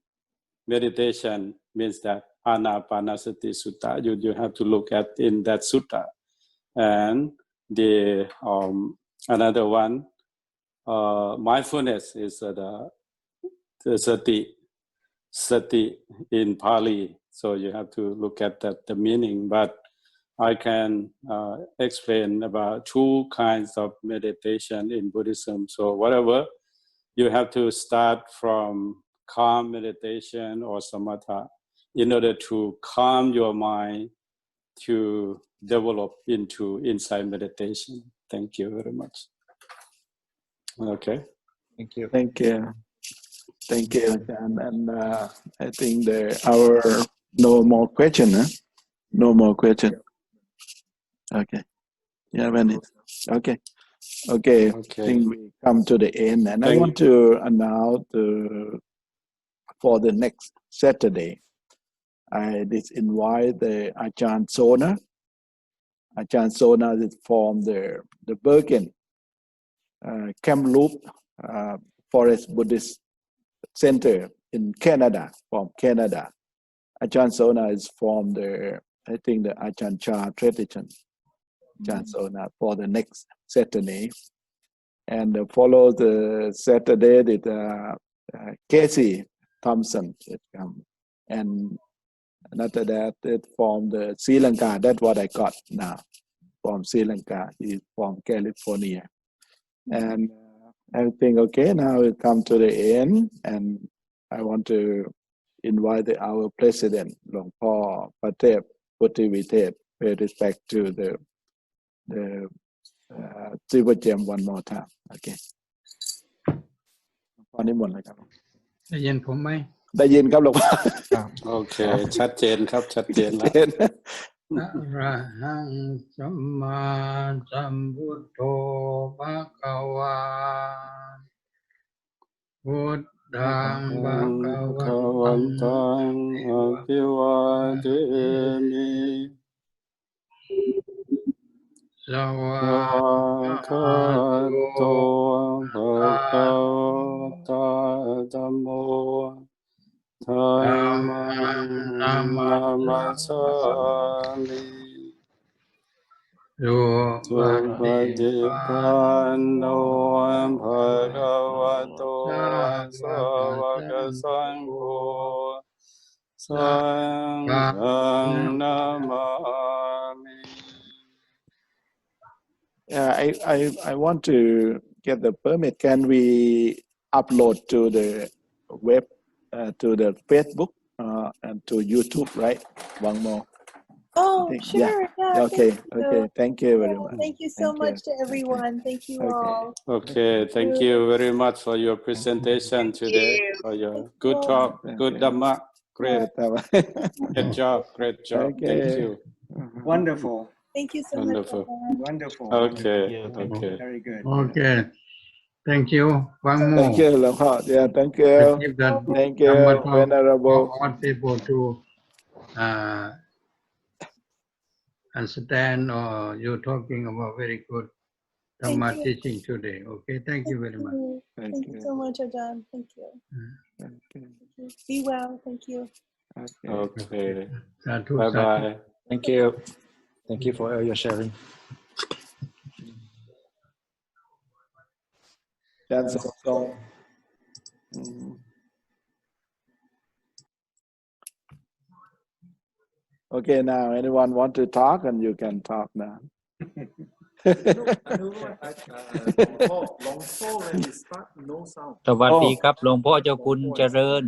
meditation means that Anapanasati Sutta. You have to look at in that sutta. And the another one, mindfulness is the sati in Pali. So you have to look at the meaning. But I can explain about two kinds of meditation in Buddhism. So whatever, you have to start from calm meditation or samatha in order to calm your mind to develop into insight meditation. Thank you very much. Okay. Thank you. Thank you. Thank you, Ajahn. And I think our no more question, huh? No more question. Okay. Yeah, when it. Okay. Okay. I think we come to the end, and I want to announce for the next Saturday. I did invite the Ajahn Sona. Ajahn Sona is from the Bergen Kamloops Forest Buddhist Center in Canada, from Canada. Ajahn Sona is from the Ajahn Chah tradition. Ajahn Sona for the next Saturday. And follow the Saturday that Casey Thompson will come. And after that, it from the Sri Lanka. That's what I got now from Sri Lanka. He's from California. And everything okay. Now we come to the end, and I want to invite our president, Long Po Patep Putivitet, pay respect to the Sivajem one more time. Okay. ตอนนี้หมดเลยครับได้ยินผมไหมได้ยินครับหลวงพ่อโอเคชัดเจนครับชัดเจนแล้วอะระหังสัมมาสัมพุทโธภควาพุทธังภควันตังอะภิวาเทมิสวากขาโตภควตาธัมโมธัมมังนามัสสามิสุปฏิปันโนภะคะวะโตสาวกสังโฆสังฆังนามามิ I want to get the permit. Can we upload to the web, to the Facebook and to YouTube, right? One more. Oh, sure. Yeah. Okay. Okay. Thank you very much. Thank you so much to everyone. Thank you all. Okay. Thank you very much for your presentation today. For your good talk, good Dhamma. Great. Great job. Great job. Thank you. Wonderful. Thank you so Wonderful. much. Wonderful. Okay. Okay. Very good. Okay. Thank you. WANGMO. Thank you, Long Po. Yeah, thank you. Thank you, Venerable. For all people to understand, or you talking about very good Dhamma teaching today. Okay, thank you very much. Thank you so much, Ajahn. Thank you. Thank you. Be well. Thank you. Okay. Sadhu, Bye bye. sadhu. Thank you. Thank you for all your sharing. อาจารย์สมทรง Okay, now anyone want to talk, and you can talk now. Long Po, when you start, no sound. สวัสดีครับหลวงพ่อเจ้าคุณเจริญ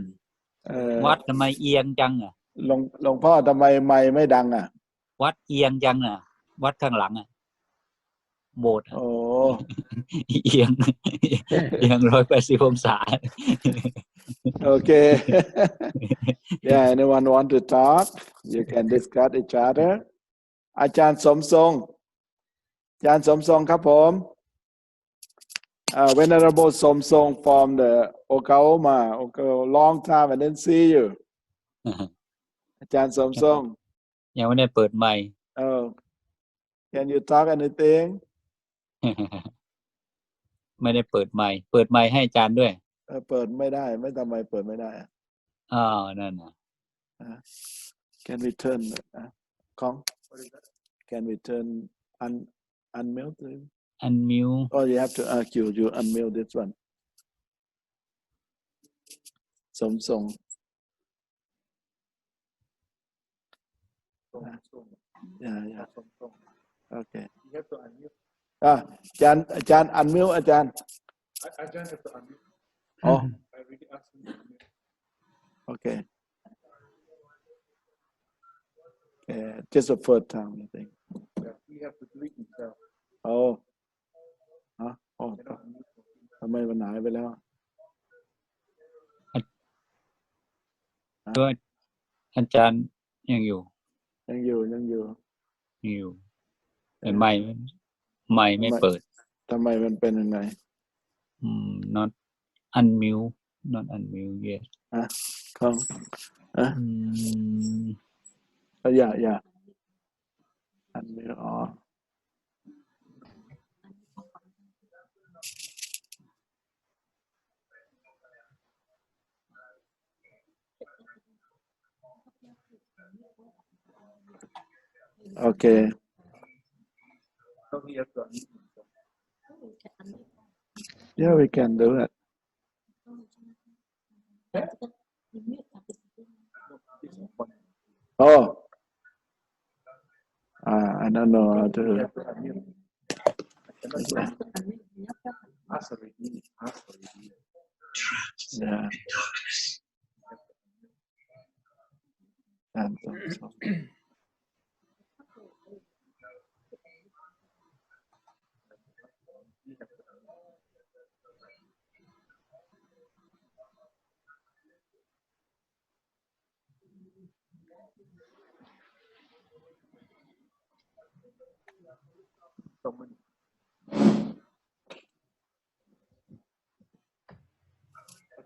วัดทำไมเอียงจังอ่ะหลวงพ่อทำไมไมค์ไม่ดังอ่ะวัดเอียงจังอ่ะวัดข้างหลังอ่ะโบสถ์ โอ้ เอียง180 องศา Okay. Yeah, anyone want to talk? You can discuss each other. อาจารย์สมทรงครับผม Venerable Somsong from the Oklahoma. Long time I didn't see you. อาจารย์สมทรง ยังไม่ได้เปิดไมค์ Oh, can you talk anything? ไม่ได้เปิดไมค์เปิดไมค์ให้อาจารย์ด้วย เปิดไม่ได้ไม่ทำไมเปิดไม่ได้ นั่นน่ะ Can we turn ของ Can we turn unmute? unmute Oh, you have to you unmute this one. สมทรง Yeah. Okay. You have to unmute. อาจารย์ unmute อาจารย์ Ajahn have to unmute. Oh, I already asked him to unmute. okay. Just the first time, I think. Yeah, he have to do it himself. Oh. อ๋อ Cannot unmute for him. ทำไมมันหายไปแล้ว ด้วยอาจารย์ยังอยู่ ยังอยู่ แต่ไมค์ไม่เปิด ทำไมมันเป็นยังไง not unmute yes ของอย่าอันนี้โอเค So he have to unmute himself. Yeah, we can do it. Oh, I don't know how to. He have to unmute. I cannot do it. Ask already. Yeah. And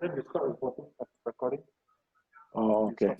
Then you start recording. Oh, okay.